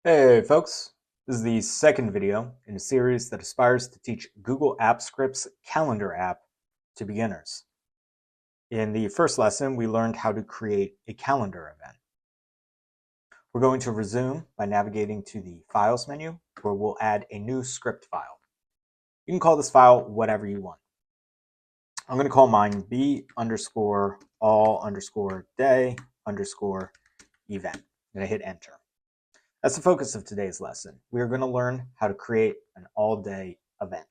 Hey folks, this is the second video in a series that aspires to teach Google Apps Script's Calendar app to beginners. In the first lesson, we learned how to create a calendar event. We're going to resume by navigating to the Files menu, where we'll add a new script file. You can call this file whatever you want. I'm going to call mine b_all_day_event. I'm going to hit enter. That's the focus of today's lesson. We are going to learn how to create an all-day event.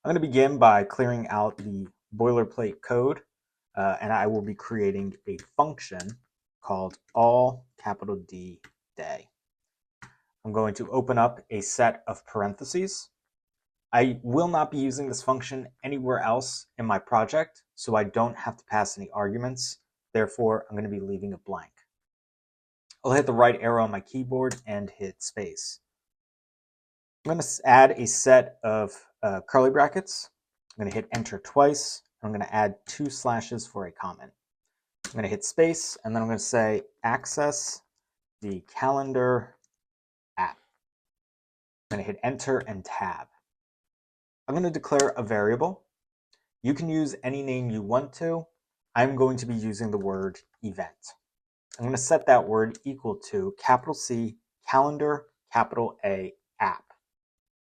I'm going to begin by clearing out the boilerplate code, and I will be creating a function called all_D day. I'm going to open up a set of parentheses. I will not be using this function anywhere else in my project, so I don't have to pass any arguments. Therefore, I'm going to be leaving it blank. I'll hit the right arrow on my keyboard and hit space. I'm going to add a set of curly brackets. I'm going to hit enter twice. I'm going to add 2 slashes for a comment. I'm going to hit space, and then I'm going to say access the calendar app. I'm going to hit enter and tab. I'm going to declare a variable. You can use any name you want to. I'm going to be using the word event. I'm going to set that word equal to C, calendar, A, app.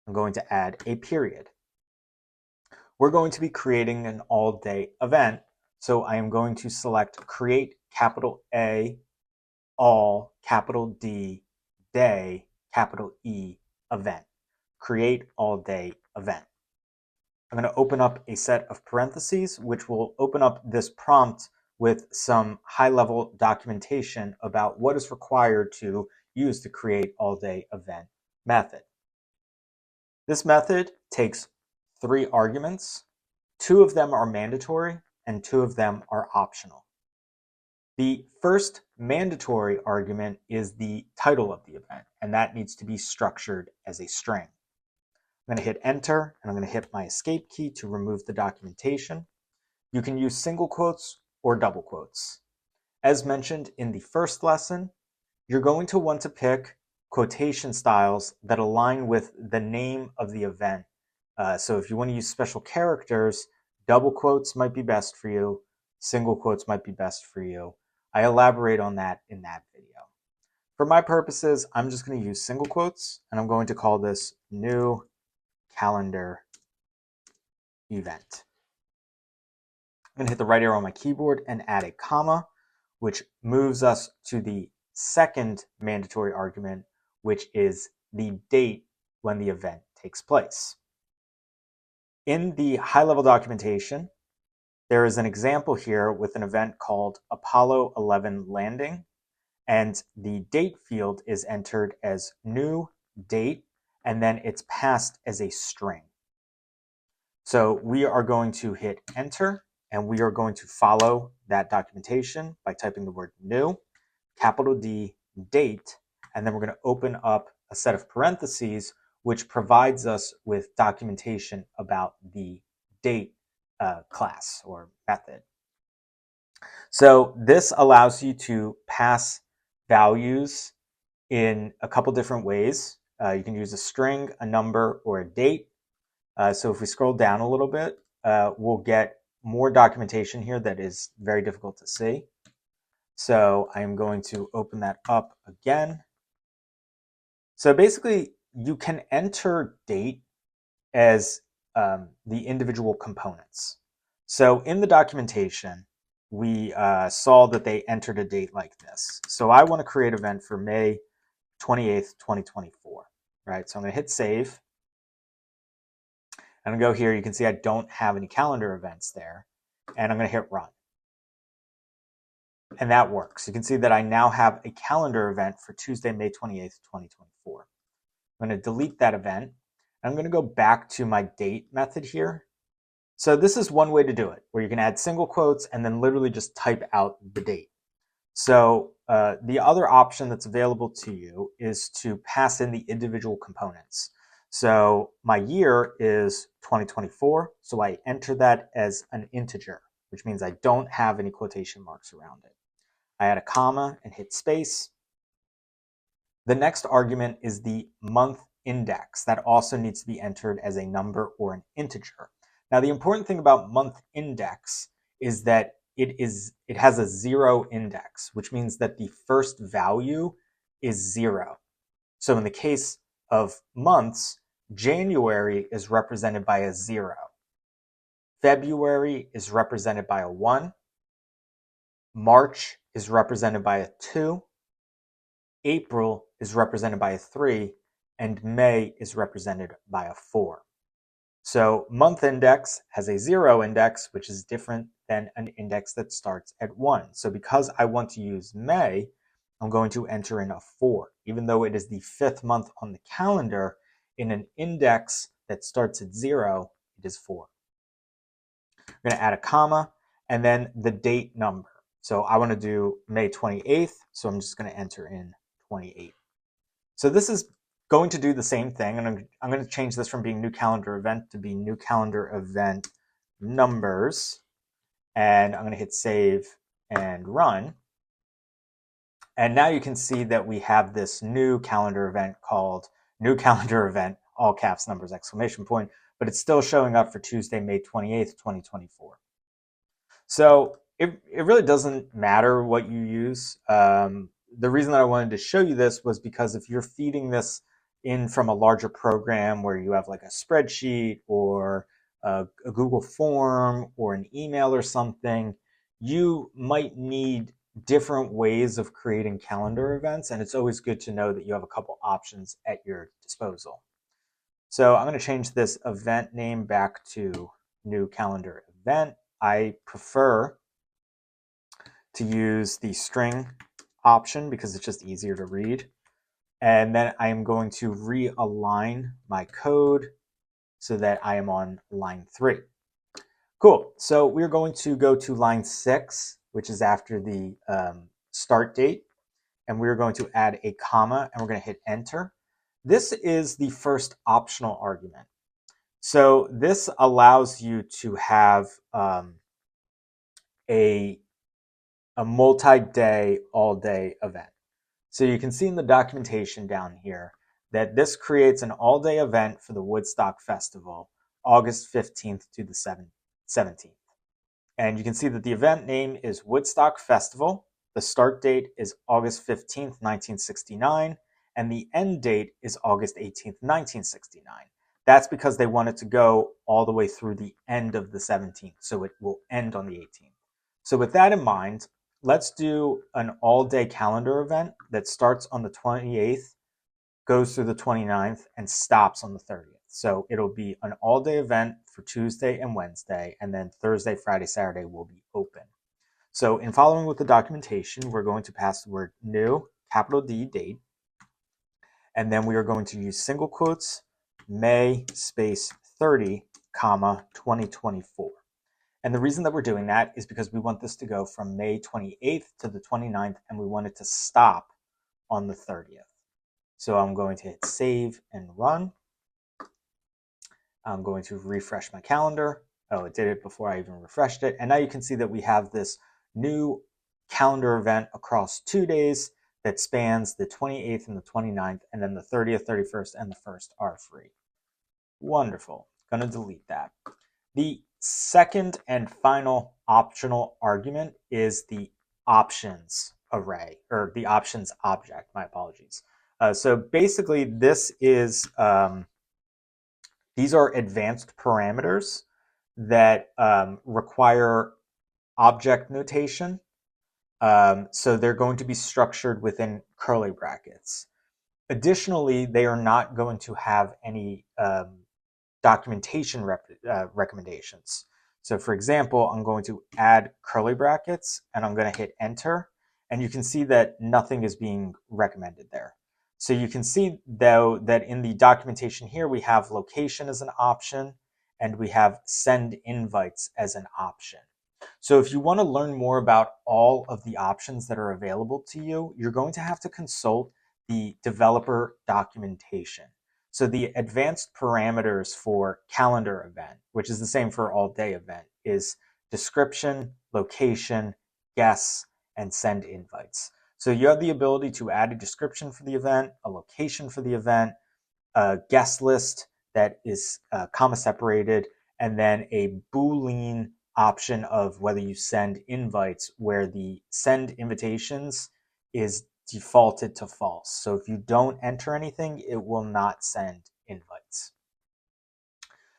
I'm going to add a period. We're going to be creating an all-day event, so I am going to select create A, all, D, day, E, event. Create all-day event. I'm going to open up a set of parentheses, which will open up this prompt with some high-level documentation about what is required to use the create all-day event method. This method takes 3 arguments. 2 of them are mandatory and 2 of them are optional. The first mandatory argument is the title of the event, and that needs to be structured as a string. I'm going to hit enter, and I'm going to hit my escape key to remove the documentation. You can use single quotes or double quotes. As mentioned in the first lesson, you're going to want to pick quotation styles that align with the name of the event. So if you want to use special characters, double quotes might be best for you. Single quotes might be best for you. I elaborate on that in that video. For my purposes, I'm just going to use single quotes, and I'm going to call this new calendar event. I'm going to hit the right arrow on my keyboard and add a comma, which moves us to the second mandatory argument, which is the date when the event takes place. In the high-level documentation, there is an example here with an event called Apollo 11 landing, and the date field is entered as new date, and then it's passed as a string. So we are going to hit enter, and we are going to follow that documentation by typing the word new, D, date, and then we're going to open up a set of parentheses, which provides us with documentation about the date class or method. So this allows you to pass values in a couple different ways. You can use a string, a number, or a date. So if we scroll down a little bit, we'll get more documentation here that is very difficult to see. So I'm going to open that up again. So basically, you can enter date as the individual components. So in the documentation, we saw that they entered a date like this. So I want to create an event for May 28th, 2024, right? So I'm going to hit save. I'm going to go here. You can see I don't have any calendar events there. And I'm going to hit run. And that works. You can see that I now have a calendar event for Tuesday, May 28th, 2024. I'm going to delete that event. I'm going to go back to my date method here. So this is one way to do it, where you can add single quotes and then literally just type out the date. So the other option that's available to you is to pass in the individual components. So my year is 2024, so I enter that as an integer, which means I don't have any quotation marks around it. I add a comma and hit space. The next argument is the month index. That also needs to be entered as a number or an integer. Now, the important thing about month index is that it has a 0 index, which means that the first value is 0. So in the case of months, January is represented by a 0. February is represented by a 1. March is represented by a 2. April is represented by a 3, and May is represented by a 4. So month index has a 0 index, which is different than an index that starts at 1. So because I want to use May, I'm going to enter in a 4. Even though it is the 5th month on the calendar, in an index that starts at 0, it is 4. I'm going to add a comma, and then the date number. So I want to do May 28th, so I'm just going to enter in 28. So this is going to do the same thing, and I'm going to change this from being new calendar event to be new calendar event numbers, and I'm going to hit save and run. And now you can see that we have this new calendar event called new calendar event, all caps numbers, exclamation point, but it's still showing up for Tuesday, May 28th, 2024. So it really doesn't matter what you use. The reason that I wanted to show you this was because if you're feeding this in from a larger program where you have like a spreadsheet or a Google form or an email or something, you might need different ways of creating calendar events, and it's always good to know that you have a couple options at your disposal. So I'm going to change this event name back to new calendar event. I prefer to use the string option because it's just easier to read. And then I am going to realign my code so that I am on line 3. Cool. So we're going to go to line 6, which is after the start date. And we're going to add a comma, and we're going to hit enter. This is the first optional argument. So this allows you to have a multi-day, all-day event. So you can see in the documentation down here that this creates an all-day event for the Woodstock Festival, August 15th to the 17th. And you can see that the event name is Woodstock Festival. The start date is August 15th, 1969, and the end date is August 18th, 1969. That's because they want it to go all the way through the end of the 17th, so it will end on the 18th. So with that in mind, let's do an all-day calendar event that starts on the 28th, goes through the 29th, and stops on the 30th. So it'll be an all-day event for Tuesday and Wednesday, and then Thursday, Friday, Saturday will be open. So in following with the documentation, we're going to pass the word new, capital D, date, and then we are going to use single quotes, May space 30, comma, 2024. And the reason that we're doing that is because we want this to go from May 28th to the 29th, and we want it to stop on the 30th. So I'm going to hit save and run. I'm going to refresh my calendar. Oh, it did it before I even refreshed it. And now you can see that we have this new calendar event across 2 days that spans the 28th and the 29th, and then the 30th, 31st, and the 1st are free. Wonderful. Going to delete that. The second and final optional argument is the options array, or the options object, my apologies. So basically this is, these are advanced parameters that require object notation. So they're going to be structured within curly brackets. Additionally, they are not going to have any documentation recommendations. So for example, I'm going to add curly brackets and I'm going to hit enter, and you can see that nothing is being recommended there. So you can see though that in the documentation here we have location as an option and we have send invites as an option. So if you want to learn more about all of the options that are available to you, you're going to have to consult the developer documentation. So the advanced parameters for calendar event, which is the same for all day event, is description, location, guess, and send invites. So you have the ability to add a description for the event, a location for the event, a guest list that is comma separated, and then a Boolean option of whether you send invites, where the send invitations is defaulted to false. So if you don't enter anything, it will not send invites.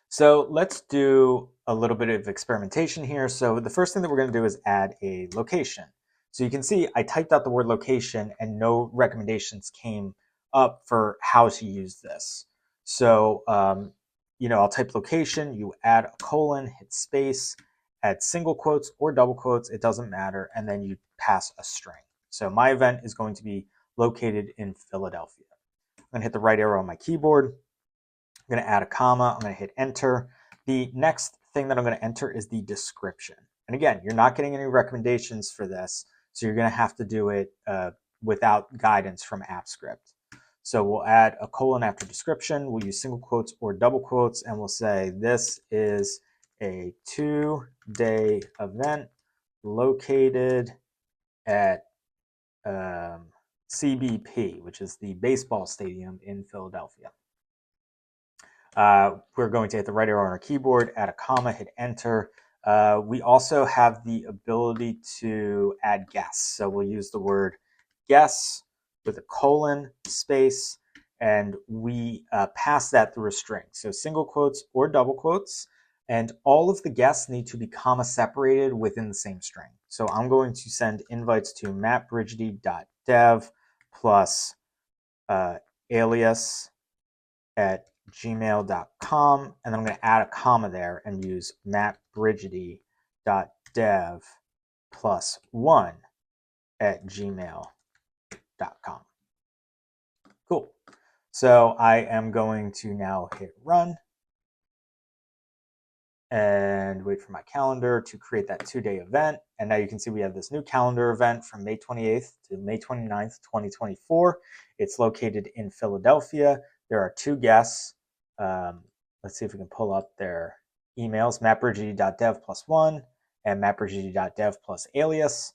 So let's do a little bit of experimentation here. So the first thing that we're going to do is add a location. So you can see I typed out the word location and no recommendations came up for how to use this. So, I'll type location, you add a colon, hit space, add single quotes or double quotes, it doesn't matter, and then you pass a string. So my event is going to be located in Philadelphia. I'm going to hit the right arrow on my keyboard. I'm going to add a comma. I'm going to hit enter. The next thing that I'm going to enter is the description. And again, you're not getting any recommendations for this, so you're going to have to do it without guidance from AppScript. So we'll add a colon after description. We'll use single quotes or double quotes, and we'll say this is a 2-day event located at CBP, which is the baseball stadium in Philadelphia. We're going to hit the right arrow on our keyboard, add a comma, hit enter. We also have the ability to add guess. So we'll use the word guess with a colon, space, and we pass that through a string. So single quotes or double quotes, and all of the guests need to be comma separated within the same string. So I'm going to send invites to mattbrigidi.dev plus alias at gmail.com, and then I'm going to add a comma there and use mattbrigidi.dev plus 1 at gmail.com. Cool. So I am going to now hit run and wait for my calendar to create that 2-day event. And now you can see we have this new calendar event from May 28th to May 29th, 2024. It's located in Philadelphia. There are 2 guests. Let's see if we can pull up their emails, mattbrigidi.dev plus 1 and mattbrigidi.dev plus alias.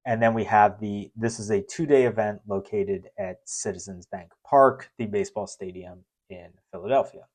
And then we have this is a 2-day event located at Citizens Bank Park, the baseball stadium in Philadelphia.